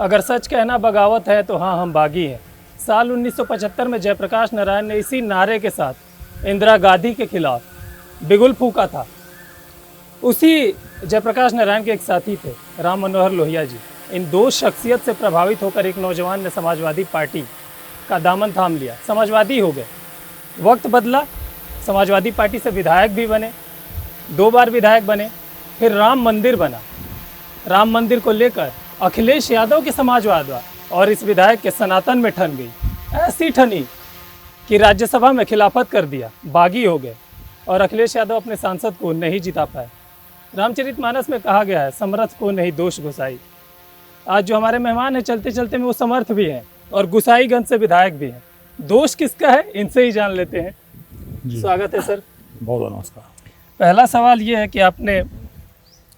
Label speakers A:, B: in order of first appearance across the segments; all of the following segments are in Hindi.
A: अगर सच कहना बगावत है तो हाँ हम बागी हैं। साल 1975 में जयप्रकाश नारायण ने इसी नारे के साथ इंदिरा गांधी के खिलाफ बिगुल फूंका था। उसी जयप्रकाश नारायण के एक साथी थे राम मनोहर लोहिया जी। इन दो शख्सियत से प्रभावित होकर एक नौजवान ने समाजवादी पार्टी का दामन थाम लिया, समाजवादी हो गए। वक्त बदला, समाजवादी पार्टी से विधायक भी बने, 2 बार विधायक बने, फिर राम मंदिर बना। राम मंदिर को लेकर अखिलेश यादव के समाजवाद और इस विधायक के सनातन में ठन गई। ऐसी ठनी कि राज्यसभा में खिलाफत कर दिया, बागी हो गए और अखिलेश यादव अपने सांसद को नहीं जिता पाए। रामचरितमानस में कहा गया है, समर्थ को नहीं दोष गुसाई। आज जो हमारे मेहमान हैं, चलते चलते में वो समर्थ भी हैं और गुसाईगंज से विधायक भी हैं। दोष किसका है, इनसे ही जान लेते हैं। स्वागत है सर।
B: बहुत नमस्कार।
A: पहला सवाल ये है कि आपने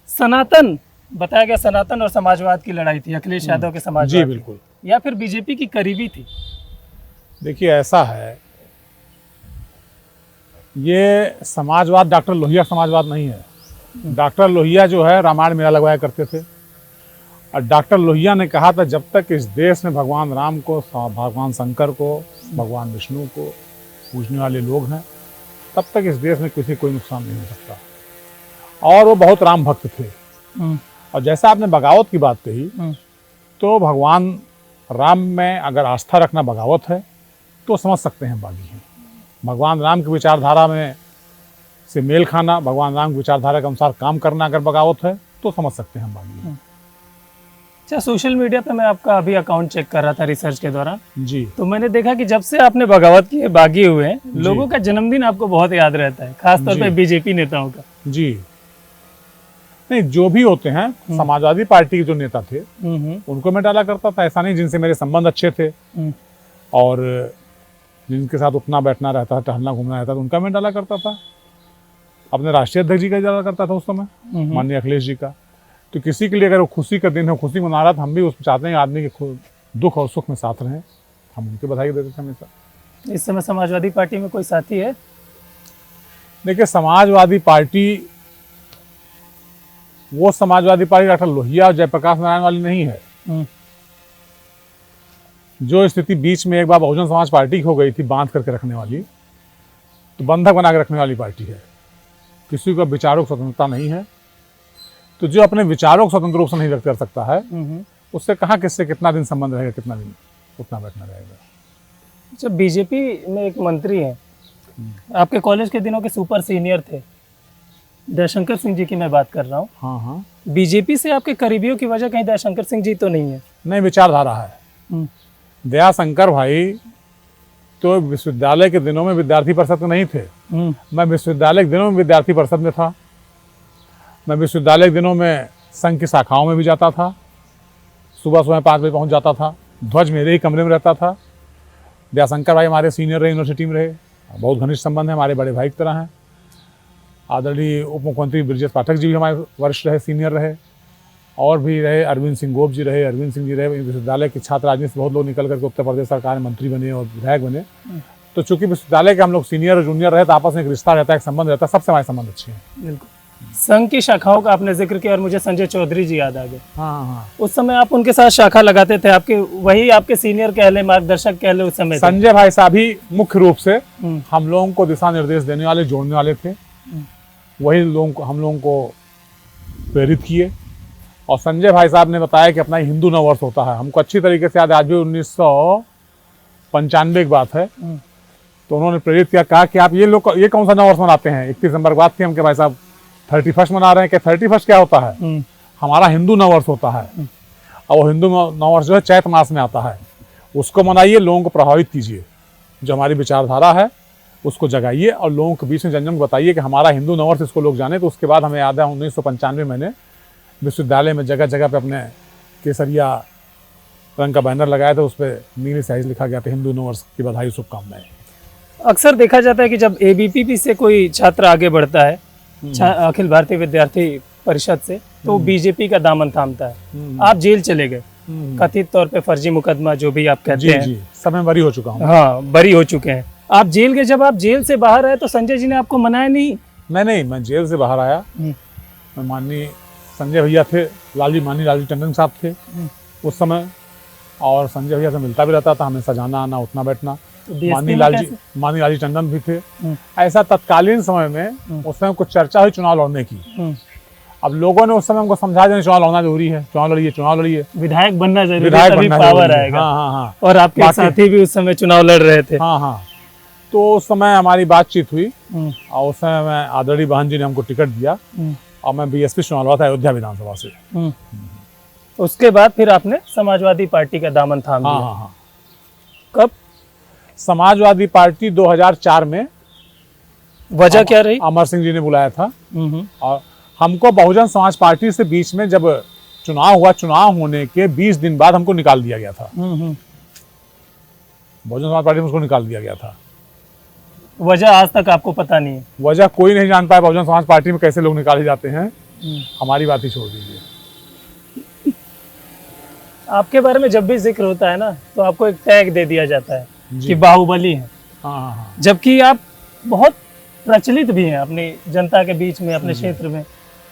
A: सनातन बताया गया, सनातन और समाजवाद की लड़ाई थी अखिलेश यादव के समाजवाद
B: जी बिल्कुल,
A: या फिर बीजेपी की करीबी थी?
B: देखिए ऐसा है, ये समाजवाद डॉक्टर लोहिया समाजवाद नहीं है। डॉक्टर लोहिया जो है रामायण मेला लगवाया करते थे और डॉक्टर लोहिया ने कहा था जब तक इस देश में भगवान राम को, भगवान शंकर को, भगवान विष्णु को पूजने वाले लोग हैं तब तक इस देश में किसी कोई नुकसान नहीं हो सकता। और वो बहुत राम भक्त थे। और जैसा आपने बगावत की बात कही, तो भगवान राम में अगर आस्था रखना बगावत है तो समझ सकते हैं बागी हैं। भगवान राम की विचारधारा में से मेल खाना, भगवान राम की विचारधारा के अनुसार काम करना अगर बगावत है तो समझ सकते हैं बागी हैं।
A: अच्छा, सोशल मीडिया पे मैं आपका अभी अकाउंट चेक कर रहा था रिसर्च के दौरान
B: जी,
A: तो मैंने देखा कि जब से आपने बगावत की है, बागी हुए हैं, लोगों का जन्मदिन आपको बहुत याद रहता है, खासतौर पे बीजेपी नेताओं का।
B: जी नहीं, जो भी होते हैं समाजवादी पार्टी के जो नेता थे उनको मैं डाला करता था। ऐसा नहीं, जिनसे मेरे संबंध अच्छे थे और जिनके साथ उठना बैठना रहता था, टहलना घूमना रहता था, उनका मैं डाला करता था। अपने राष्ट्रीय अध्यक्ष जी का डाला करता था उस समय, माननीय अखिलेश जी का। तो किसी के लिए अगर वो खुशी का दिन है, खुशी मना रहा था, हम भी उस चाहते हैं आदमी के दुख और सुख में साथ रहें, हम उनके बधाई देते थे हमेशा।
A: इस समय समाजवादी पार्टी में कोई साथी है?
B: देखिए, समाजवादी पार्टी वो समाजवादी पार्टी डॉक्टर लोहिया और जयप्रकाश नारायण वाली नहीं है। जो स्थिति बीच में एक बार बहुजन समाज पार्टी हो गई थी, बांध करके रखने वाली, तो बंधक बना के रखने वाली पार्टी है। किसी को विचारों की स्वतंत्रता नहीं है, तो जो अपने विचारों को स्वतंत्र रूप से नहीं व्यक्त कर सकता है उससे कहाँ किससे कितना दिन संबंध रहेगा, कितना दिन उतना बैठना रहेगा।
A: अच्छा, बीजेपी में एक मंत्री हैं, आपके कॉलेज के दिनों के सुपर सीनियर थे, दयाशंकर सिंह जी की मैं बात कर रहा हूँ।
B: हाँ हाँ,
A: बीजेपी से आपके करीबियों की वजह कहीं दयाशंकर सिंह जी तो नहीं है?
B: नहीं, विचारधारा है। दयाशंकर भाई तो विश्वविद्यालय के दिनों में विद्यार्थी परिषद में नहीं थे। मैं विश्वविद्यालय के दिनों में विद्यार्थी परिषद में था। मैं विश्वविद्यालय के दिनों में संघ की शाखाओं में भी जाता था, सुबह 5 बजे पहुंच जाता था। ध्वज मेरे ही कमरे में रहता था। दयाशंकर भाई हमारे सीनियर रहे, यूनिवर्सिटी में रहे, बहुत घनिष्ठ संबंध है, हमारे बड़े भाई की तरह हैं। आदरणीय उप मुख्यमंत्री ब्रजेश पाठक जी भी हमारे वरिष्ठ रहे, सीनियर रहे, और भी रहे, अरविंद सिंह गोप जी रहे, अरविंद सिंह जी रहे। विश्वविद्यालय के छात्र राजनीति से बहुत लोग निकल करके उत्तर प्रदेश सरकार में मंत्री बने और विधायक बने। तो चूंकि विश्वविद्यालय के हम लोग सीनियर और जूनियर रहे तो आपस में एक रिश्ता रहता है, एक संबंध रहता है, सबसे हमारे संबंध अच्छे हैं।
A: बिल्कुल। संघ की शाखाओं का आपने जिक्र किया और मुझे संजय चौधरी जी याद आ गए।
B: हाँ,
A: उस समय आप उनके साथ शाखा लगाते थे, आपके वही आपके सीनियर कह ले, मार्गदर्शक कह ले उस समय।
B: संजय भाई साहब ही मुख्य रूप से हम लोगों को दिशा निर्देश देने वाले, जोड़ने वाले थे। वही लोगों को, हम लोगों को प्रेरित किए। और संजय भाई साहब ने बताया कि अपना हिंदू नव वर्ष होता है, हमको अच्छी तरीके से याद है, आज भी 1995 की बात है। तो उन्होंने प्रेरित किया, कहा कि आप ये लोग ये कौन सा नव वर्ष मनाते हैं? 31 दिसंबर की बात थी, हम के भाई साहब 31 मना रहे हैं। कि 31 क्या होता है? हमारा हिंदू नव वर्ष होता है और वो हिंदू नव वर्ष जो है चैत मास में आता है, उसको मनाइए, लोगों को प्रभावित कीजिए, जो हमारी विचारधारा है उसको जगाइए और लोगों के बीच में जन जन बताइए कि हमारा हिंदू नव वर्ष, इसको लोग जाने। तो उसके बाद हमें याद है 1995 मैंने विश्वविद्यालय में जगह जगह पे अपने केसरिया रंग का बैनर लगाया था, उस पर नीली स्याही लिखा गया था, हिंदू नव वर्ष की बधाई, शुभकामनाएं।
A: अक्सर देखा जाता है कि जब एबीवीपी से कोई छात्र आगे बढ़ता है, अखिल भारतीय विद्यार्थी परिषद से, तो बीजेपी का दामन थामता है। आप जेल चले गए, कथित तौर पे फर्जी मुकदमा जो भी आप कहते हैं।
B: जी, सब मैं बरी हो चुका हूँ।
A: हाँ, बरी हो चुके हैं। आप जेल गए, जब आप जेल से बाहर आए तो संजय जी ने आपको मनाया नहीं?
B: मैं जेल से बाहर आया, मैं माननीय संजय भैया थे, माननीय लालजी टंडन साहब थे, उस समय, और संजय भैया से मिलता भी रहता था, हमेशा जाना आना, उठना बैठना।
A: तो DSP
B: माननीय
A: में
B: लालजी टंडन भी थे।
A: हम्म।
B: ऐसा तत्कालीन समय में उस समय कुछ चर्चा हुई चुनाव लड़ने की।
A: हम्म।
B: अब लोगों ने उस समय हमको समझा दिया चुनाव लड़ना जरूरी है, चुनाव लड़िए।
A: विधायक बनना जरूरी है,
B: विधायक
A: तभी
B: बनना
A: पावर
B: जरूरी है।
A: आएगा।
B: हाँ हाँ।
A: और आपके
B: बाकी-
A: साथी भी उस समय चुनाव लड़ रहे थे।
B: हाँ। तो उस समय हमारी बातचीत हुई
A: हम्म।
B: और उस समय मैं आदरणीय बहन जी ने हमको टिकट दिया
A: हम्म।
B: और मैं बीएसपी चुनाव लड़ा था अयोध्या विधानसभा से।
A: हम्म। उसके बाद फिर आपने समाजवादी पार्टी का दामन थाम लिया।
B: हाँ।
A: कब?
B: समाजवादी पार्टी 2004 में
A: वजह क्या रही?
B: अमर सिंह जी ने बुलाया था
A: हम्म।
B: और हमको बहुजन समाज पार्टी से बीच में जब चुनाव हुआ, चुनाव होने के 20 दिन बाद हमको निकाल दिया गया था।
A: हम्म।
B: बहुजन समाज पार्टी में उसको निकाल दिया गया था।
A: वजह आज तक आपको पता नहीं है?
B: वजह कोई नहीं जान पाया बहुजन समाज पार्टी में कैसे लोग निकाले जाते हैं। हमारी बात ही छोड़ दीजिए।
A: आपके बारे में जब भी जिक्र होता है ना, तो आपको एक टैग दे दिया जाता है
B: जी।
A: कि बाहुबली है।
B: हाँ।
A: जबकि आप बहुत प्रचलित भी हैं अपनी जनता के बीच में, अपने क्षेत्र में।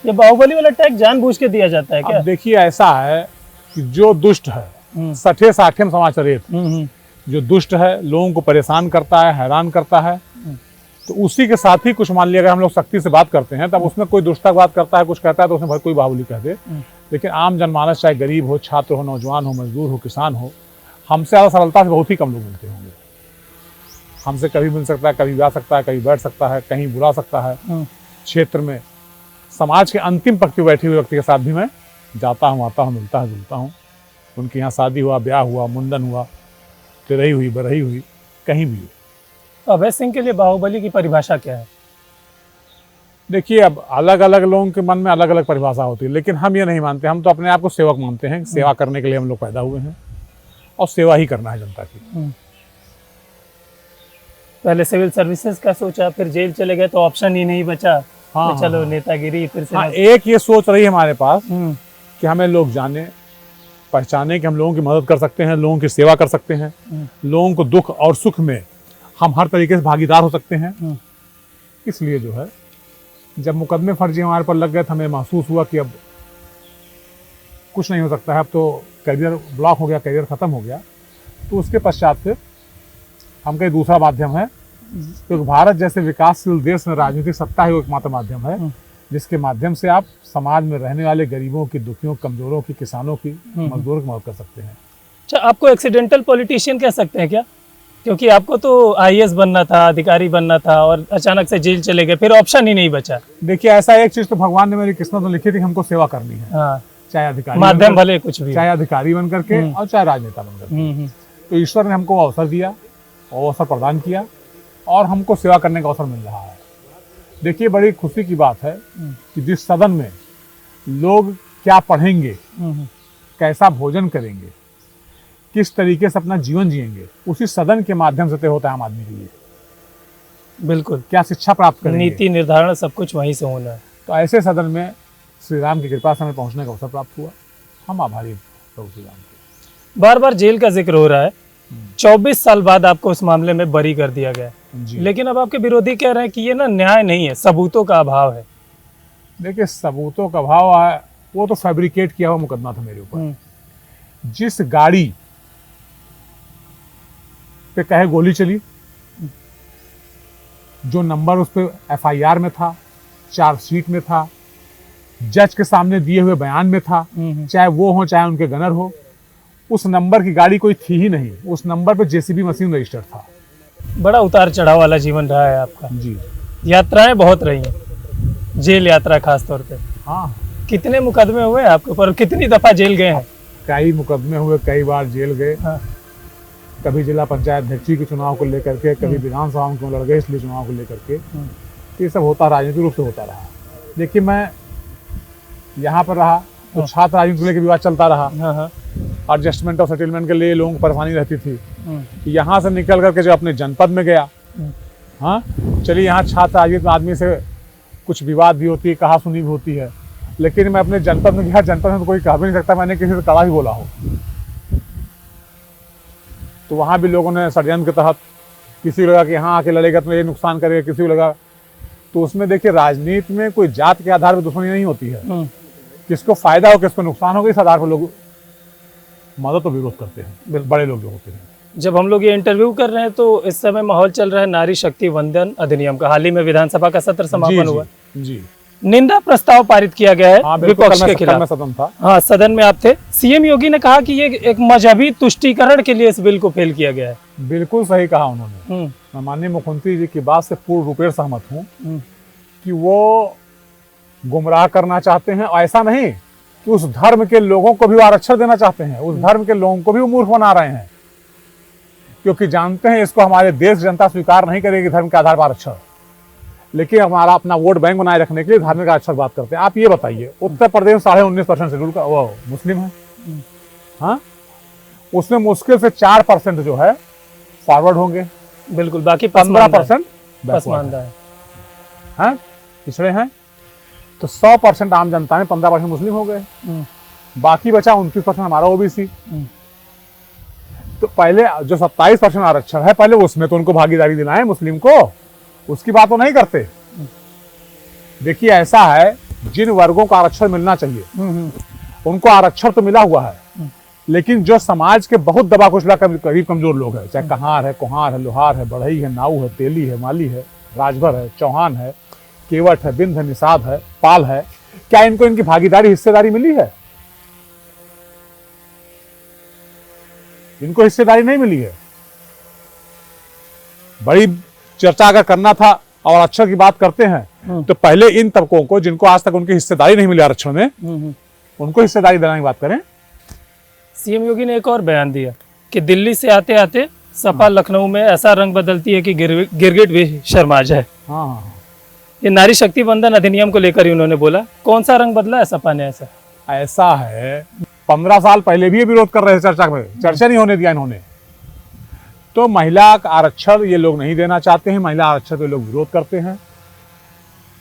A: ये बाहुबली वाला टैग जानबूझ के दिया जाता है क्या?
B: अब देखिए, ऐसा है कि जो दुष्ट है, सठे साठे में समाचरित, जो दुष्ट है, लोगों को परेशान करता है, हैरान करता है, तो उसी के साथ ही कुछ मान लिया, अगर हम लोग सख्ती से बात करते हैं तब उसमें कोई दुष्टता की बात करता है, कुछ कहता है तो उसमें भाई कोई बाहुबली कह दे। लेकिन आम जनमानस, चाहे गरीब हो, छात्र हो, नौजवान हो, मजदूर हो, किसान हो, हमसे ज़्यादा सरलता से बहुत ही कम लोग मिलते होंगे। हमसे कभी मिल सकता है, कभी जा सकता है, कभी बैठ सकता है, कहीं बुला सकता है। क्षेत्र में समाज के अंतिम पक्ष पे बैठे हुए व्यक्ति के साथ भी मैं जाता हूँ, आता हूँ, मिलता हूँ, जुलता हूँ। उनके यहाँ शादी हुआ, ब्याह हुआ, मुंडन हुआ, तिरई हुई, बरही हुई, कहीं भी हो।
A: अभय सिंह के लिए बाहुबली की परिभाषा क्या है?
B: देखिए, अब अलग अलग लोगों के मन में अलग अलग परिभाषा होती है, लेकिन हम ये नहीं मानते। हम तो अपने आप को सेवक मानते हैं। सेवा करने के लिए हम लोग पैदा हुए हैं और सेवा ही करना है जनता की।
A: पहले सिविल सर्विसेज का सोचा, फिर जेल चले गए तो ऑप्शन ही नहीं बचा।
B: हाँ,
A: तो चलो नेतागिरी फिर से।
B: हाँ, एक ये सोच रही है हमारे पास कि हमें लोग जाने पहचाने कि हम लोगों की मदद कर सकते हैं, लोगों की सेवा कर सकते हैं, लोगों को दुख और सुख में हम हर तरीके से भागीदार हो सकते हैं। इसलिए जो है, जब मुकदमे फर्जी हमारे पर लग गए तो हमें महसूस हुआ कि अब कुछ नहीं हो सकता है, अब तो करियर ब्लॉक हो गया, करियर खत्म हो गया। तो उसके पश्चात फिर हम कहीं दूसरा माध्यम है, क्योंकि भारत जैसे विकासशील देश में राजनीतिक सत्ता ही एकमात्र माध्यम है जिसके माध्यम से आप समाज में रहने वाले गरीबों की, दुखियों, कमजोरों की, किसानों की, मजदूरों की मदद कर सकते हैं।
A: अच्छा, आपको एक्सीडेंटल पॉलिटिशियन कह सकते हैं क्या? क्योंकि आपको तो IAS बनना था, अधिकारी बनना था, और अचानक से जेल चले गए, फिर ऑप्शन ही नहीं बचा।
B: देखिए, ऐसा एक चीज तो भगवान ने मेरी किस्मत में लिखी थी कि हमको सेवा करनी है।
A: हाँ,
B: चाहे अधिकारी
A: माध्यम भले कुछ भी,
B: चाहे अधिकारी बन करके और चाहे राजनेता बन करके। तो ईश्वर ने हमको अवसर दिया और अवसर प्रदान किया और हमको सेवा करने का अवसर मिल रहा है। देखिए, बड़ी खुशी की बात है कि जिस सदन में लोग क्या पढ़ेंगे, कैसा भोजन करेंगे, किस तरीके से अपना जीवन जिएंगे, उसी सदन के माध्यम से तय होता है आम आदमी के लिए।
A: बिल्कुल,
B: क्या शिक्षा प्राप्त करेंगे,
A: नीति निर्धारण सब कुछ वहीं से होना है।
B: तो ऐसे सदन में श्री राम की कृपा से हमें पहुंचने का अवसर प्राप्त हुआ। हम आभारी हैं प्रभु श्री राम के।
A: बार बार जेल का जिक्र हो रहा है। 24 साल बाद आपको उस मामले में बरी कर दिया गया, लेकिन अब आपके विरोधी कह रहे हैं कि ये ना न्याय नहीं है, सबूतों का अभाव है।
B: देखिए, सबूतों का अभाव है, वो तो फैब्रिकेट किया हुआ मुकदमा था मेरे ऊपर। जिस गाड़ी पे कहे गोली चली, जो नंबर उस पे FIR में था, चार्जशीट में था, जज के सामने दिए हुए बयान में था, चाहे वो हो चाहे उनके गनर हो, उस नंबर की गाड़ी कोई थी ही नहीं। उस नंबर पे JCB मशीन रजिस्टर्ड था।
A: बड़ा उतार चढ़ाव वाला जीवन रहा है आपका
B: जी।
A: यात्राएं बहुत रही हैं, जेल यात्रा खास तौर पे।
B: हाँ,
A: कितने मुकदमे हुए आपके ऊपर, कितनी दफा जेल गए हैं?
B: कई मुकदमे हुए, कई बार जेल गए।
A: हाँ।
B: कभी जिला पंचायत अध्यक्ष के चुनाव को लेकर के, कभी विधानसभा में क्यों लड़ गए इसलिए चुनाव को लेकर के। ये सब होता, राजनीतिक रूप से होता रहा। देखिए, मैं यहाँ पर रहा तो छात्र राजनीति को लेकर विवाद चलता रहा। एडजस्टमेंट और सेटलमेंट के लिए लोगों को परेशानी रहती थी। यहाँ से निकल करके जो अपने जनपद में गया, हाँ चलिए, यहाँ छात्र राजनीति आदमी से कुछ विवाद भी होती है, कहा सुनी भी होती है, लेकिन मैं अपने जनपद में गया, जनपद में तो कोई कह भी नहीं सकता मैंने किसी से कड़ा ही बोला हो। तो वहाँ भी लोगों ने षड्यंत्र के तहत, किसी को लगा कि यहाँ आके लड़ेगा तो ये नुकसान करेगा, किसी को लगा। तो उसमें देखिए, राजनीति में कोई जात के आधार पर दुश्मनी नहीं होती है। किसको फायदा हो, किसको नुकसान हो, इस आधार पर लोग मदद तो विरोध करते हैं बड़े लोग जो होते हैं।
A: जब हम लोग ये इंटरव्यू कर रहे हैं तो इस समय माहौल चल रहा है नारी शक्ति वंदन अधिनियम का। हाल ही में विधानसभा का सत्र समापन हुआ।
B: जी
A: निंदा प्रस्ताव पारित किया गया है विपक्ष के खिलाफ।
B: सदन था।
A: हाँ, सदन में आप थे। सीएम योगी ने कहा कि ये एक मजहबी तुष्टीकरण के लिए इस बिल को फेल किया गया है।
B: बिल्कुल सही कहा उन्होंने। मैं माननीय मुख्यमंत्री जी की बात से पूर्ण रूपेण सहमत हूँ कि वो गुमराह करना चाहते हैं। ऐसा नहीं कि उस धर्म के लोगों को भी आरक्षण देना चाहते हैं, उस धर्म के लोगों को भी मूर्ख बना रहे हैं, क्योंकि जानते हैं इसको हमारे देश जनता स्वीकार नहीं करेगी धर्म के आधार पर आरक्षण, लेकिन हमारा अपना वोट बैंक बनाए रखने के लिए धार्मिक आरक्षण बात करते हैं। आप ये बताइए, उत्तर प्रदेश 19.5% शेड्यूल का वो मुस्लिम है, हाँ, उसमें मुश्किल से 4% जो है फॉरवर्ड होंगे,
A: बिल्कुल, बाकी
B: 15%
A: पसमानदा है,
B: हाँ, पिछड़े हैं। तो 100% आम जनता में 15% मुस्लिम हो गए, बाकी बचा 29% हमारा ओबीसी। तो पहले जो 27% आरक्षण है, पहले उसमें तो उनको भागीदारी दिलाएं मुस्लिम को, उसकी बात तो नहीं करते। देखिए ऐसा है, जिन वर्गों को आरक्षण मिलना चाहिए उनको आरक्षण तो मिला हुआ है, लेकिन जो समाज के बहुत दबा कुचला गरीब कमजोर लोग हैं, चाहे कहार है, कुहार है, लोहार है, बढ़ई है, नाऊ है, तेली है, माली है, राजभर है, चौहान है, केवट है, बिंद है, निषाद है, पाल है, क्या इनको इनकी भागीदारी हिस्सेदारी मिली है? इनको हिस्सेदारी नहीं मिली है। बड़ी चर्चा अगर करना था और आरक्षण की बात करते हैं तो पहले इन तबकों को जिनको आज तक उनकी हिस्सेदारी नहीं मिली आरक्षण में, उनको हिस्सेदारी दिलाने की बात करें।
A: सीएम योगी ने एक और बयान दिया कि दिल्ली से आते आते सपा लखनऊ में ऐसा रंग बदलती है कि गिरगिट भी शर्मा जाए।
B: हाँ,
A: ये नारी शक्ति वंदन अधिनियम को लेकर ही उन्होंने बोला। कौन सा रंग बदला है सपा ने?
B: ऐसा है, 15 साल पहले भी ये विरोध कर रहे थे, चर्चा में चर्चा नहीं होने दिया इन्होंने। तो महिला का आरक्षण ये लोग नहीं देना चाहते हैं, महिला आरक्षण पे लोग विरोध करते हैं,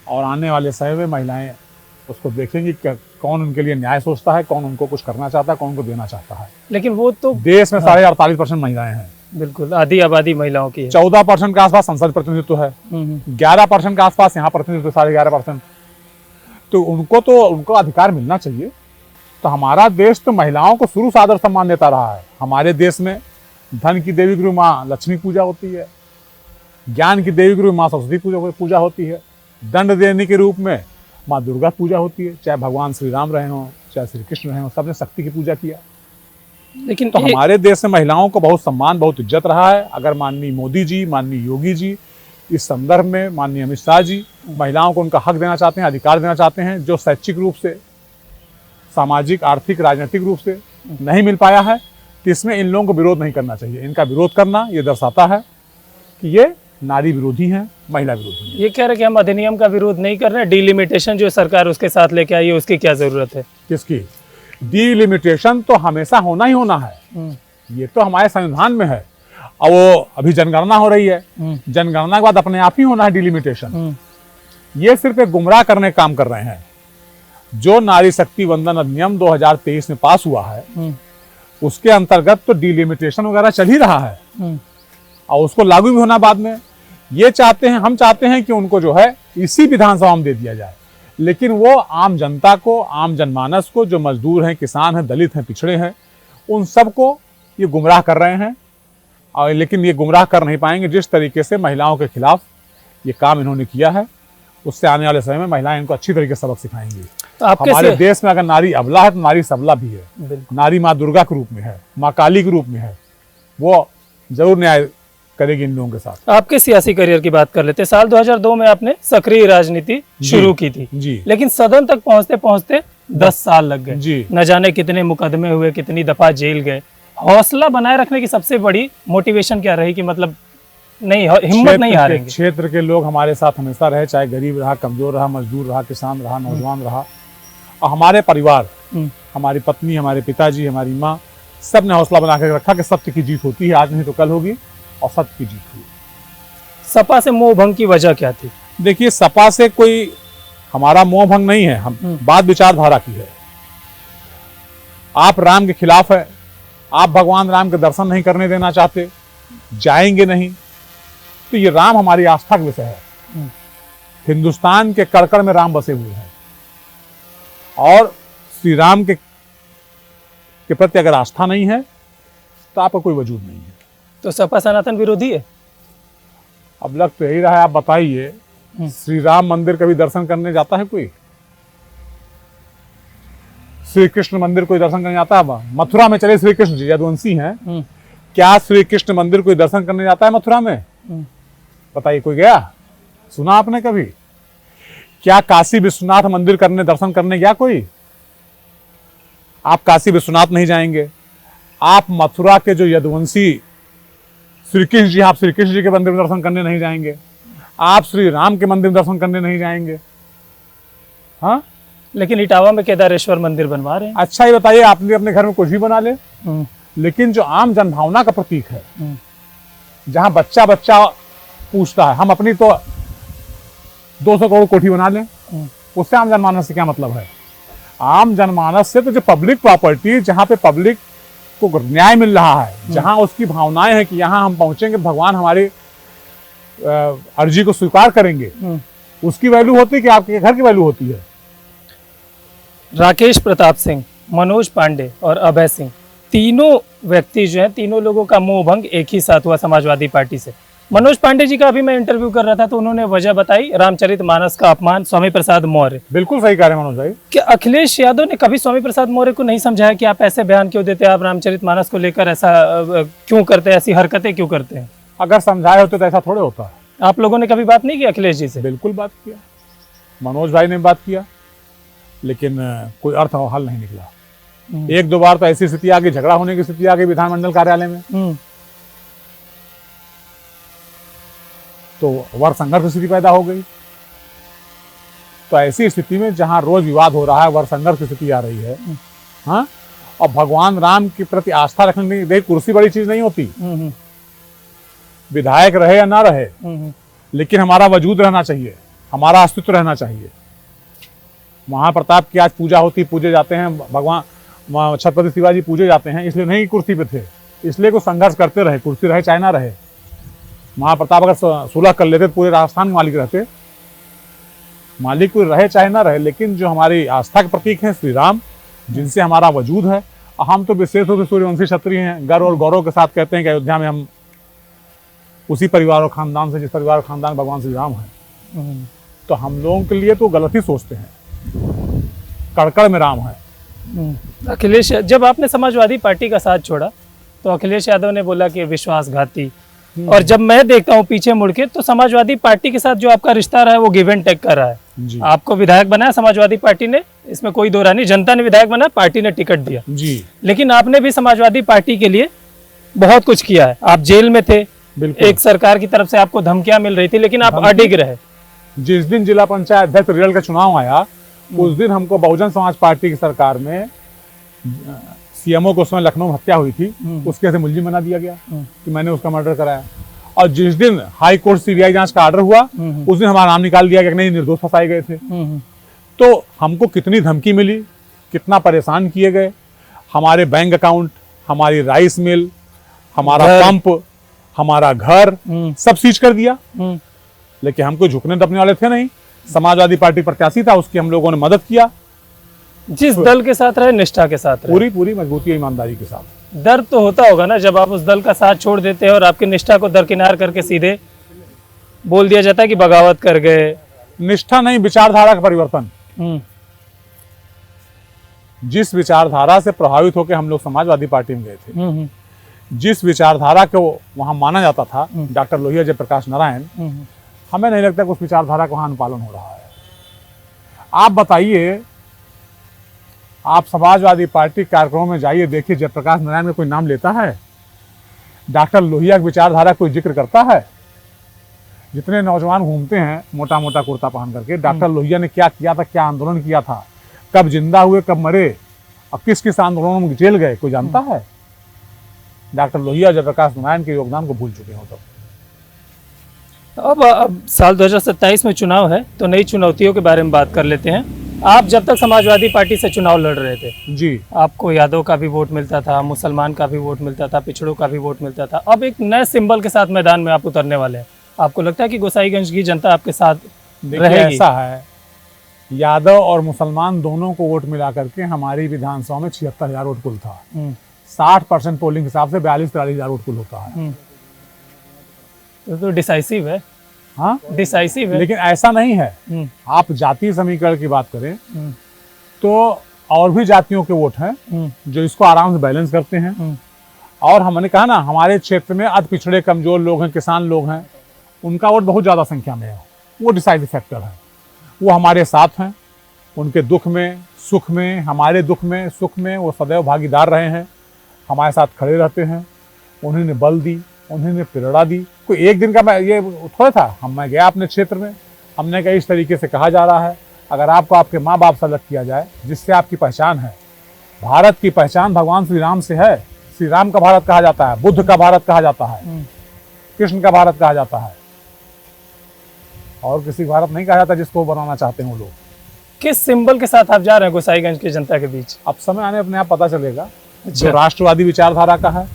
B: और आने वाले समय में महिलाएं उसको देखेंगी कि कौन उनके लिए न्याय सोचता है, कौन उनको कुछ करना चाहता है, कौन उनको देना चाहता है।
A: लेकिन वो तो
B: देश में 48% महिलाएं हैं,
A: बिल्कुल आधी आबादी महिलाओं की है।
B: 14% के आसपास संसद प्रतिनिधित्व है, 11% के आसपास यहाँ प्रतिनिधित्व 11.5%। तो उनको अधिकार मिलना चाहिए। तो हमारा देश तो महिलाओं को शुरू से आदर सम्मान देता रहा है। हमारे देश में धन की देवी गुरु माँ लक्ष्मी पूजा होती है, ज्ञान की देवी गुरु माँ सरस्वती पूजा होती है, दंड देने के रूप में माँ दुर्गा पूजा होती है। चाहे भगवान श्री राम रहे हों, चाहे श्री कृष्ण रहे हों, सबने शक्ति की पूजा किया।
A: लेकिन
B: तो हमारे देश में महिलाओं को बहुत सम्मान, बहुत इज्जत रहा है। अगर माननीय मोदी जी, माननीय योगी जी इस संदर्भ में, माननीय अमित शाह जी महिलाओं को उनका हक देना चाहते हैं, अधिकार देना चाहते हैं, जो शैक्षिक रूप से, सामाजिक, आर्थिक, राजनीतिक रूप से नहीं मिल पाया है, तो इसमें इन लोगों को विरोध नहीं करना चाहिए। इनका विरोध करना ये दर्शाता है कि ये नारी विरोधी हैं, महिला विरोधी हैं।
A: ये कह रहे कि हम अधिनियम का विरोध नहीं कर रहे, डिलिमिटेशन जो सरकार उसके साथ लेके आई है उसकी क्या जरूरत है?
B: किसकी डिलिमिटेशन? तो हमेशा होना ही होना है, ये तो हमारे संविधान में है। और वो अभी जनगणना हो रही है, जनगणना के बाद अपने आप ही होना है डिलिमिटेशन। ये सिर्फ एक गुमराह करने का काम कर रहे हैं। जो नारी शक्ति वंदन अधिनियम 2023 में पास हुआ है, उसके अंतर्गत तो डिलिमिटेशन वगैरह चल ही रहा है, और उसको लागू भी होना बाद में। ये चाहते हैं, हम चाहते हैं कि उनको जो है इसी विधानसभा में दे दिया जाए, लेकिन वो आम जनता को, आम जनमानस को, जो मजदूर हैं, किसान हैं, दलित हैं, पिछड़े हैं, उन सबको ये गुमराह कर रहे हैं। और लेकिन ये गुमराह कर नहीं पाएंगे। जिस तरीके से महिलाओं के खिलाफ ये काम इन्होंने किया है, उससे आने वाले समय में महिलाएं इनको अच्छी तरीके से सबक सिखाएंगी।
A: तो
B: हमारे देश में अगर नारी अबला है तो नारी सबला भी है। नारी माँ दुर्गा के रूप में है, माँ काली के रूप में है, वो जरूर न्याय करेगी इन लोगों के साथ।
A: आपके सियासी करियर की बात कर लेते हैं। साल 2002 में आपने सक्रिय राजनीति शुरू की थी
B: जी,
A: लेकिन सदन तक पहुंचते पहुंचते 10 साल लग गए
B: जी।
A: न जाने कितने मुकदमे हुए, कितनी दफा जेल गए। हौसला बनाए रखने की सबसे बड़ी मोटिवेशन क्या रही कि मतलब नहीं, हिम्मत नहीं हारेंगे?
B: क्षेत्र के लोग हमारे साथ हमेशा रहे, चाहे गरीब रहा, कमजोर रहा, मजदूर रहा, किसान रहा, नौजवान रहा, और हमारे परिवार, हमारी पत्नी, हमारे पिताजी, हमारी माँ, सब ने हौसला बना कर रखा कि सत्य की जीत होती है, आज नहीं तो कल होगी, और सत्य की जीत हुई।
A: सपा से मोह भंग की वजह क्या थी?
B: देखिए, सपा से कोई हमारा मोह भंग नहीं है, हम बात विचारधारा की है। आप राम के खिलाफ है, आप भगवान राम के दर्शन नहीं करने देना चाहते, जाएंगे नहीं, तो ये राम हमारी आस्था का विषय है। हिंदुस्तान के कड़ कड़ में राम बसे हुए हैं, और श्री राम के के प्रति अगर आस्था नहीं है तो आपका कोई वजूद नहीं है।
A: तो सपा सनातन विरोधी है?
B: अब लग तो यही रहा है, आप बताइए, श्री राम मंदिर कभी दर्शन करने जाता है कोई? श्री कृष्ण मंदिर कोई दर्शन करने जाता है? मथुरा में चले श्री कृष्ण जी यदुवंशी हैं, क्या श्री कृष्ण मंदिर कोई दर्शन करने जाता है मथुरा में? बताइए, कोई गया? सुना आपने कभी? क्या काशी विश्वनाथ मंदिर करने दर्शन करने गया कोई? आप काशी विश्वनाथ नहीं जाएंगे। आप मथुरा के जो यदुवंशी श्री कृष्ण जी, आप श्री कृष्ण जी के मंदिर में दर्शन करने नहीं जाएंगे। आप श्री राम के मंदिर में दर्शन करने नहीं जाएंगे। हाँ,
A: लेकिन इटावा में केदारेश्वर मंदिर बनवा रहे हैं।
B: अच्छा, ये बताइए, आपने अपने घर में कुछ भी बना ले, लेकिन जो आम जनभावना का प्रतीक है, जहां बच्चा बच्चा पूछता है, हम अपनी तो 200 करोड़ कोठी बना लें, उससे आम जनमानस से क्या मतलब है? आम जनमानस से तो जो पब्लिक प्रॉपर्टी, जहां पे पब्लिक को न्याय मिल रहा है, जहां उसकी भावनाएं हैं कि यहां हम पहुंचेंगे, भगवान हमारी अर्जी को स्वीकार करेंगे, उसकी वैल्यू होती है कि आपके घर की वैल्यू होती है।
A: राकेश प्रताप सिंह, मनोज पांडे और अभय सिंह, तीनों व्यक्ति जो हैं, तीनों लोगों का मोह भंग एक ही साथ हुआ समाजवादी पार्टी से। मनोज पांडे जी का अभी मैं इंटरव्यू कर रहा था तो उन्होंने वजह बताई, रामचरितमानस का अपमान, स्वामी प्रसाद मौर्य।
B: बिल्कुल सही कह रहे हैं मनोज भाई।
A: क्या अखिलेश यादव ने कभी स्वामी प्रसाद मौर्य को नहीं समझाया कि आप ऐसे बयान क्यों देते हैं, आप रामचरितमानस को लेकर ऐसा क्यों करते हैं, ऐसी हरकतें क्यों करते हैं?
B: अगर समझाए होते तो ऐसा थोड़े होता है।
A: आप लोगों ने कभी बात नहीं की अखिलेश जी से?
B: बिल्कुल बात किया, मनोज भाई ने बात किया, लेकिन कोई अर्थ और हल नहीं निकला। एक दो बार तो ऐसी स्थिति आ गई, झगड़ा होने की स्थिति आ गई विधानमंडल कार्यालय में, तो वर्ग संघर्ष स्थिति पैदा हो गई। तो ऐसी स्थिति में जहां रोज विवाद हो रहा है, वर्ग संघर्ष की स्थिति आ रही है, हाँ, और भगवान राम के प्रति आस्था रखने की, देखिए कुर्सी बड़ी चीज नहीं होती, विधायक रहे या ना रहे, लेकिन हमारा वजूद रहना चाहिए, हमारा अस्तित्व रहना चाहिए। महाप्रताप की आज पूजा होती, पूजे जाते हैं, भगवान छत्रपति शिवाजी पूजे जाते हैं, इसलिए नहीं कुर्सी पे थे, इसलिए को संघर्ष करते रहे, कुर्सी रहे चाहे ना रहे। महाप्रताप अगर सुलह कर लेते पूरे राजस्थान में मालिक रहते, मालिक कोई रहे चाहे ना रहे, लेकिन जो हमारी आस्था के प्रतीक हैं श्री राम, जिनसे हमारा वजूद है, हम तो विशेष रूप से सूर्यवंशी क्षत्रिय हैं, गर्व और गौरव के साथ कहते हैं कि अयोध्या में हम उसी परिवार और खानदान से, जिस परिवार और खानदान भगवान श्री राम है। तो हम लोगों के लिए तो गलत ही सोचते हैं, कड़कड़ में राम है।
A: अखिलेश, जब आपने समाजवादी पार्टी का साथ छोड़ा तो अखिलेश यादव ने बोला कि विश्वासघाती, और जब मैं देखता हूँ पीछे मुड़ के तो समाजवादी पार्टी के साथ जो आपका रिश्ता रहा है वो गिव एंड टेक का रहा है। आपको विधायक बनाया समाजवादी पार्टी ने, इसमें कोई दो राय नहीं, जनता ने विधायक बनाया, पार्टी ने टिकट दिया जी, लेकिन आपने भी समाजवादी पार्टी के लिए बहुत कुछ किया है। आप जेल में थे, एक सरकार की तरफ से आपको धमकियां मिल रही थी, लेकिन आप अडिग रहे।
B: जिस दिन जिला पंचायत अध्यक्ष रिजल्ट का चुनाव आया, उस दिन हमको बहुजन समाज पार्टी की सरकार में सीएमओ को, उसमें लखनऊ में हत्या हुई थी, उसके से मुलजिम बना दिया गया कि मैंने उसका मर्डर कराया। और जिस दिन हाई कोर्ट सीबीआई जांच का ऑर्डर हुआ, उस दिन हमारा नाम निकाल दिया गया कि नहीं, निर्दोष फंसाए गए थे। तो हमको कितनी धमकी मिली, कितना परेशान किए गए, हमारे बैंक अकाउंट, हमारी राइस मिल, हमारा पंप, हमारा घर सब सीज कर दिया। लेकिन हमको झुकने दबने वाले थे नहीं, समाजवादी पार्टी प्रत्याशी था, उसकी हम लोगों ने मदद किया।
A: जिस दल के साथ रहे, निष्ठा के साथ रहे,
B: पूरी मजबूती ईमानदारी के साथ।
A: दर्द तो होता होगा ना जब आप उस दल का साथ छोड़ देते हैं और आपकी निष्ठा को दरकिनार करके सीधे बोल दिया जाता है कि बगावत कर गए।
B: निष्ठा नहीं, विचारधारा का परिवर्तन। जिस विचारधारा से प्रभावित होकर हम लोग समाजवादी पार्टी में गए थे, जिस विचारधारा को वहां माना जाता था, डॉक्टर लोहिया जयप्रकाश नारायण, हमें नहीं लगता कि उस विचारधारा का वहां अनुपालन हो रहा है। आप बताइए, आप समाजवादी पार्टी कार्यक्रमों में जाइए, देखिए जयप्रकाश नारायण का कोई नाम लेता है? डॉक्टर लोहिया की विचारधारा कोई जिक्र करता है? जितने नौजवान घूमते हैं मोटा मोटा कुर्ता पहन करके, डॉक्टर लोहिया ने क्या किया था, क्या आंदोलन किया था, कब जिंदा हुए, कब मरे, और किस किस आंदोलनों में जेल गए, कोई जानता है? डॉक्टर लोहिया जयप्रकाश नारायण के योगदान को भूल चुके हो।
A: अब साल 2027 में चुनाव है, तो नई चुनौतियों के बारे में बात कर लेते हैं। आप जब तक समाजवादी पार्टी से चुनाव लड़ रहे थे जी, आपको यादव का भी वोट मिलता था, मुसलमान का भी वोट मिलता था, पिछड़ों का भी वोट मिलता था। अब एक नए सिंबल के साथ मैदान में आप उतरने वाले हैं, आपको लगता है कि गोसाईगंज की जनता आपके साथ रहेगी?
B: ऐसा है, यादव और मुसलमान दोनों को वोट मिला करके हमारी विधानसभा में 76,000 वोट कुल था। 60% पोलिंग हिसाब से 42-43,000 वोट कुल होता है।
A: तो डिसाइसिव है।
B: हाँ,
A: डिसाइसिव है।
B: लेकिन ऐसा नहीं है। आप जातीय समीकरण की बात करें तो और भी जातियों के वोट हैं जो इसको आराम से बैलेंस करते हैं। और हमने कहा ना, हमारे क्षेत्र में अति पिछड़े कमजोर लोग हैं, किसान लोग हैं, उनका वोट बहुत ज़्यादा संख्या में है। वो डिसाइडिंग फैक्टर है। वो हमारे साथ हैं, उनके दुख में सुख में, हमारे दुख में सुख में वो सदैव भागीदार रहे हैं, हमारे साथ खड़े रहते हैं। उन्होंने बल दी, उन्होंने प्रेरणा दी। कोई एक दिन का ये थोड़ा था। मैं गया अपने क्षेत्र में, हमने कहा इस तरीके से कहा जा रहा है, अगर आपको आपके माँ बाप से अलग किया जाए, जिससे आपकी पहचान है, भारत की पहचान भगवान श्री राम से है। श्री राम का भारत कहा जाता है, बुद्ध का भारत कहा जाता है, कृष्ण का भारत कहा जाता है, और किसी भारत नहीं कहा जाता जिसको बनाना चाहते हैं वो लोग।
A: किस सिंबल के साथ आप जा रहे हैं गोसाईगंज की जनता के बीच?
B: अब समय आने अपने आप पता चलेगा। जो राष्ट्रवादी विचारधारा का है,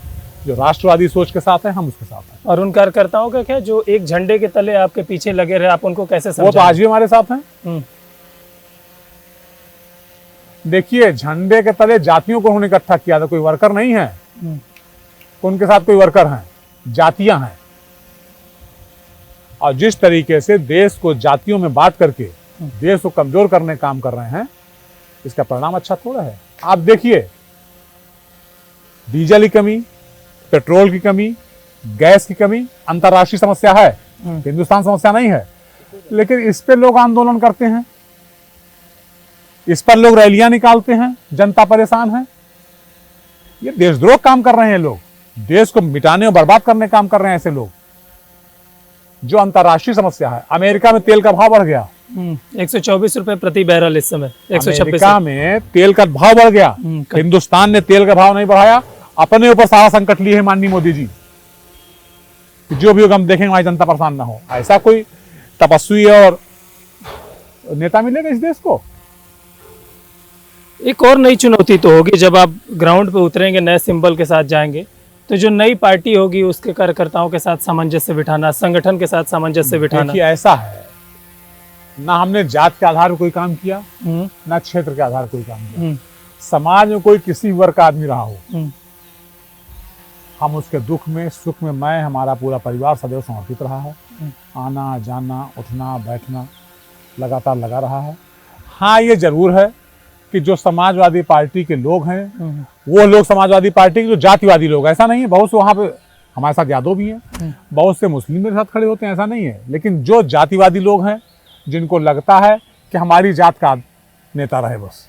B: जो राष्ट्रवादी सोच के साथ है, हम उसके साथ हैं।
A: और उन कार्यकर्ताओं का क्या, जो एक झंडे के तले आपके पीछे लगे रहे, आप उनको कैसे समझाएं?
B: वो तो आज भी हमारे साथ हैं। देखिए, झंडे के तले जातियों को उन्होंने इकट्ठा किया था, कोई वर्कर नहीं है। उनके साथ कोई वर्कर हैं, जातियां हैं। और जिस तरीके से देश को जातियों में बांट करके देश को कमजोर करने का काम कर रहे हैं, इसका परिणाम अच्छा थोड़ा है। आप देखिए, डीजल की कमी, पेट्रोल की कमी, गैस की कमी अंतर्राष्ट्रीय समस्या है, हिंदुस्तान समस्या नहीं है। लेकिन इस पे लोग आंदोलन करते हैं, इस पर लोग रैलियां निकालते हैं, जनता परेशान है। ये देशद्रोह काम कर रहे हैं लोग, देश को मिटाने और बर्बाद करने का काम कर रहे हैं ऐसे लोग। जो अंतर्राष्ट्रीय समस्या है, अमेरिका में तेल का भाव बढ़ गया,
A: 124 रुपए प्रति बैरल इस समय, 126।
B: अमेरिका में तेल का भाव बढ़ गया। हिंदुस्तान ने तेल का भाव नहीं बढ़ाया, अपने ऊपर सारा संकट लिए है माननीय मोदी जी। जो भी होगा हम देखेंगे, हमारी जनता परेशान ना हो। ऐसा कोई तपस्वी और नेता मिलेगा इस देश को?
A: एक और नई चुनौती तो होगी जब आप ग्राउंड पे उतरेंगे, नए सिंबल के साथ जाएंगे, तो जो नई पार्टी होगी उसके कार्यकर्ताओं के साथ सामंजस्य बिठाना, संगठन के साथ सामंजस्य बिठाना।
B: देखिए, ऐसा है ना, हमने जात के आधार पर कोई काम किया, ना क्षेत्र के आधार पर कोई काम किया। समाज में कोई किसी वर्ग का आदमी रहा हो, हम उसके दुख में सुख में, मैं हमारा पूरा परिवार सदैव समर्पित रहा है। आना जाना उठना बैठना लगातार लगा रहा है। हाँ, ये जरूर है कि जो समाजवादी पार्टी के लोग हैं, वो लोग समाजवादी पार्टी के जो जातिवादी लोग, ऐसा नहीं है, बहुत से वहाँ पे हमारे साथ यादव भी हैं, बहुत से मुस्लिम मेरे साथ खड़े होते हैं, ऐसा नहीं है। लेकिन जो जातिवादी लोग हैं, जिनको लगता है कि हमारी जात का नेता रहे बस,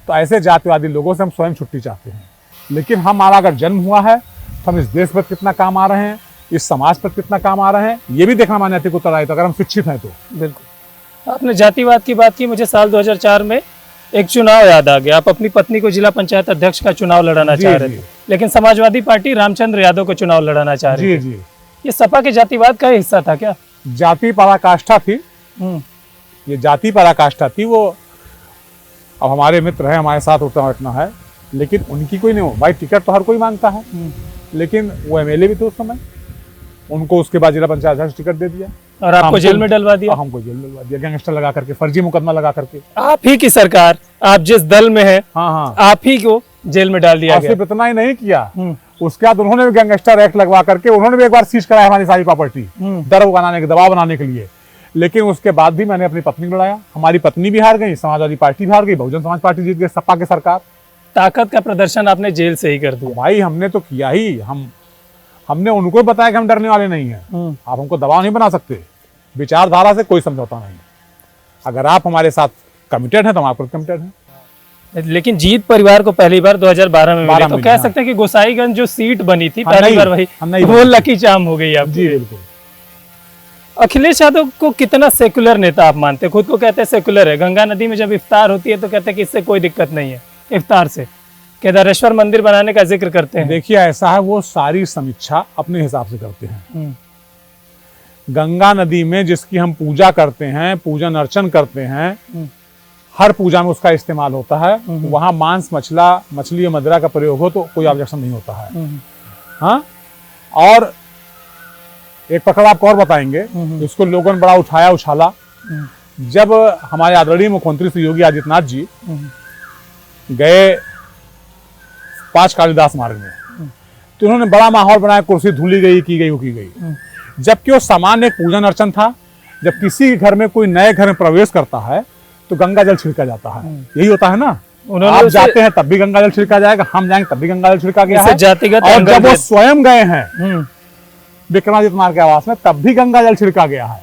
B: तो ऐसे जातिवादी लोगों से हम स्वयं छुट्टी चाहते हैं। लेकिन हमारा अगर जन्म हुआ है तो हम इस देश पर कितना काम आ रहे हैं, इस समाज पर कितना काम आ रहे हैं, ये भी देखना हमारे नैतिक उत्तरदायित्व है, अगर हम शिक्षित हैं तो।
A: बिल्कुल। आपने जातिवाद की बात की, मुझे साल 2004 में एक चुनाव याद आ गया। आप अपनी पत्नी को जिला पंचायत अध्यक्ष का चुनाव लड़ाना चाह रहे थे, लेकिन समाजवादी पार्टी रामचंद्र यादव को चुनाव लड़ाना चाह रही थी। ये सपा के जातिवाद का हिस्सा था क्या?
B: जाति पराकाष्ठा थी, ये जाति पराकाष्ठा थी। वो अब हमारे मित्र है, हमारे साथ उठना बैठना है, लेकिन उनकी कोई नहीं हो भाई। टिकट तो हर कोई मांगता है, लेकिन वो एमएलए भी थे उस समय, उनको उसके बाद जिला पंचायत अध्यक्ष टिकट दे दिया
A: और आपको जेल में डलवा दिया।
B: हमको जेल में डलवा दिया, गैंगस्टर लगा करके, फर्जी मुकदमा लगा करके।
A: आप ही की सरकार, आप जिस दल में है,
B: हाँ,
A: आप ही को जेल में डाल दिया गया।
B: सिर्फ इतना ही नहीं किया, उसके बाद उन्होंने भी गैंगस्टर एक्ट लगवा करके उन्होंने भी एक बार सीज कराया हमारी सारी प्रॉपर्टी, डर बनाने के, दबाव बनाने के लिए। लेकिन उसके बाद भी मैंने अपनी पत्नी को लड़ाया, हमारी पत्नी भी हार गई, समाजवादी पार्टी भी हार गई, बहुजन समाज पार्टी जीत गई, सपा की सरकार।
A: ताकत का प्रदर्शन आपने जेल से ही कर दिया।
B: भाई हमने तो किया ही, हमने उनको बताया कि हम डरने वाले नहीं हैं। आप हमको दबाव नहीं बना सकते, विचारधारा से कोई समझौता नहीं। अगर आप हमारे साथ कमिटेड हैं तो हम आप कमिटेड हैं।
A: लेकिन जीत परिवार को पहली बार 2012 में मिली, तो कह सकते हैं कि गोसाईगंज जो सीट बनी थी पहली बार, वही वो लकी चार्म हो गई आप।
B: जी बिल्कुल।
A: अखिलेश यादव को कितना सेकुलर नेता आप मानते हैं? खुद को कहते हैं सेकुलर है। गंगा नदी में जब इफ्तार होती है तो कहते हैं कि इससे कोई दिक्कत नहीं है, इफ्तार से। केदारेश्वर मंदिर बनाने का जिक्र करते हैं।
B: देखिए, ऐसा है, वो सारी समीक्षा अपने हिसाब से करते हैं। गंगा नदी में जिसकी हम पूजा करते हैं, पूजन अर्चन करते हैं, हर पूजा में उसका इस्तेमाल होता है। वहां मांस मछली मदिरा का प्रयोग हो तो कोई ऑब्जेक्शन नहीं होता है। हाँ, और एक पकड़ आपको और बताएंगे, इसको लोगों ने बड़ा उठाया उछाला जब हमारे आदरणीय मुख्यमंत्री श्री योगी आदित्यनाथ जी गए 5 कालिदास मार्ग में, तो उन्होंने बड़ा माहौल बनाया, कुर्सी धुली गई, की गई वो की गई, जबकि वो सामान्य एक पूजन अर्चन था। जब किसी घर में कोई नए घर में प्रवेश करता है तो गंगा जल छिड़का जाता है, यही होता है ना। आप जाते हैं तब भी गंगा जल छिड़का जाएगा, हम जाएंगे तब भी गंगा जल छिड़का गया है।
A: जातिगत
B: और जब वो स्वयं गए हैं विक्रमादित्य मार्ग के आवास में, तब भी गंगा जल छिड़का गया है।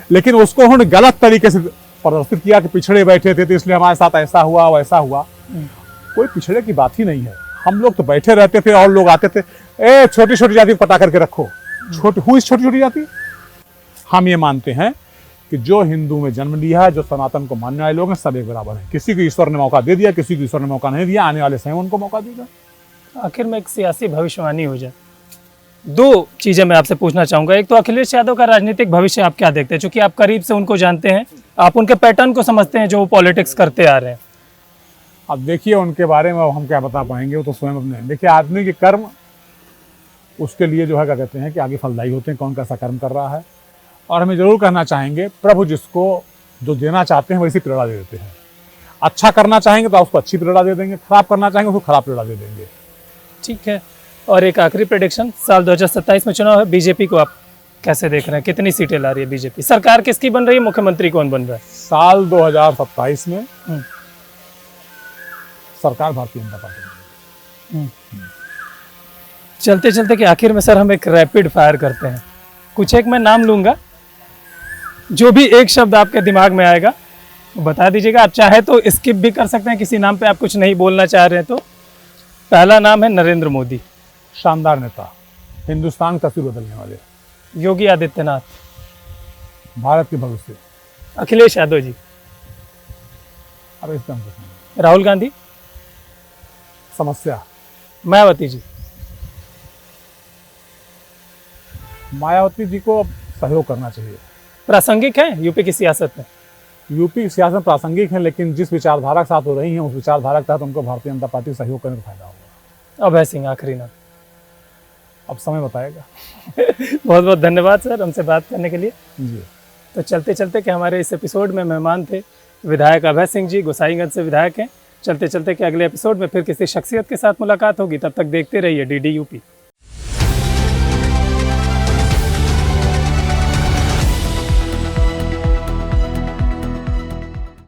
B: लेकिन उसको उन्होंने गलत तरीके से प्रदर्शित किया कि पिछड़े बैठे थे तो इसलिए हमारे साथ ऐसा हुआ वैसा हुआ। कोई पिछड़े की बात ही नहीं है, हम लोग तो बैठे रहते थे और लोग आते थे, ए छोटी छोटी जाति को पटा करके रखो, छोटी छोटी जाति। हम ये मानते हैं कि जो हिंदू में जन्म लिया है, जो सनातन को मानने वाले लोग हैं, सब एक बराबर है। किसी को ईश्वर ने मौका दे दिया, किसी को ईश्वर ने मौका नहीं दिया, आने वाले समय उनको मौका देगा।
A: आखिर में एक सियासी भविष्यवाणी हो जाए, 2 चीजें मैं आपसे पूछना चाहूंगा। एक तो अखिलेश यादव का राजनीतिक भविष्य आप क्या देखते हैं, क्योंकि आप करीब से उनको जानते हैं, आप उनके पैटर्न को समझते हैं जो वो पॉलिटिक्स करते आ रहे हैं।
B: अब देखिए उनके बारे में हम क्या बता पाएंगे, वो तो स्वयं अपने। देखिए आदमी के कर्म उसके लिए जो है क्या कहते हैं कि आगे फलदायी होते हैं, कौन कैसा कर्म कर रहा है। और हमें जरूर कहना चाहेंगे, प्रभु जिसको जो देना चाहते हैं वैसी प्रेरणा दे देते हैं। अच्छा करना चाहेंगे तो उसको अच्छी प्रेरणा दे देंगे, खराब करना चाहेंगे उसको खराब प्रेरणा दे देंगे।
A: ठीक है, और एक आखिरी प्रेडिक्शन, साल 2027 में चुनाव है, बीजेपी को आप कैसे देख रहे हैं, कितनी सीटें ला रही है बीजेपी, सरकार किसकी बन रही है, मुख्यमंत्री कौन बन रहा है?
B: साल 2027 में सरकार भारतीय जनता पार्टी।
A: चलते चलते कि आखिर में सर हम एक रैपिड फायर करते हैं, कुछ एक मैं नाम लूंगा, जो भी एक शब्द आपके दिमाग में आएगा बता दीजिएगा। आप चाहे तो स्किप भी कर सकते हैं, किसी नाम पे आप कुछ नहीं बोलना चाह रहे हैं तो। पहला नाम है नरेंद्र मोदी।
B: शानदार नेता, हिंदुस्तान का तस्वीर बदलने वाले।
A: योगी आदित्यनाथ।
B: भारत के भविष्य।
A: अखिलेश यादव जी।
B: अब इस तरह
A: राहुल गांधी।
B: समस्या।
A: मायावती जी।
B: मायावती जी को सहयोग करना चाहिए।
A: प्रासंगिक है यूपी की सियासत में?
B: यूपी की सियासत प्रासंगिक है, लेकिन जिस विचारधारा के साथ हो रही हैं उस विचारधारा के तहत उनको भारतीय जनता पार्टी सहयोग करने का फायदा होगा।
A: अभय सिंह आखिरी नाम।
B: अब समय बताएगा।
A: बहुत बहुत धन्यवाद सर हमसे बात करने के लिए।
B: जी।
A: तो चलते चलते कि हमारे इस एपिसोड में मेहमान थे विधायक अभय सिंह जी, गोसाईगंज से विधायक हैं। चलते चलते कि अगले एपिसोड में फिर किसी शख्सियत के साथ मुलाकात होगी, तब तक देखते रहिए DD UP।